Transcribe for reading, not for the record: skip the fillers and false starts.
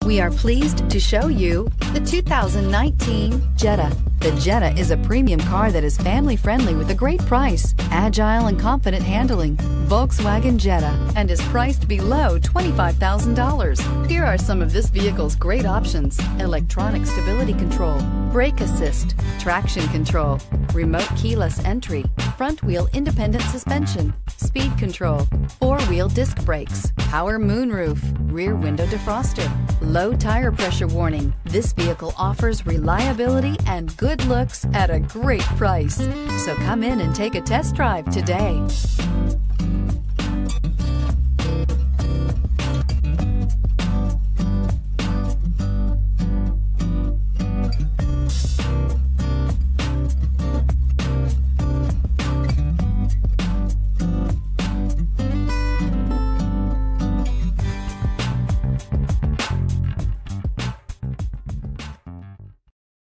We are pleased to show you the 2019 Jetta. The Jetta is a premium car that is family-friendly with a great price, agile and confident handling. Volkswagen Jetta, and is priced below $25,000. Here are some of this vehicle's great options: electronic stability control, brake assist, traction control, remote keyless entry, front wheel independent suspension, speed control, four-wheel disc brakes, power moonroof, rear window defroster, low tire pressure warning. This vehicle offers reliability and good looks at a great price. So come in and take a test drive today.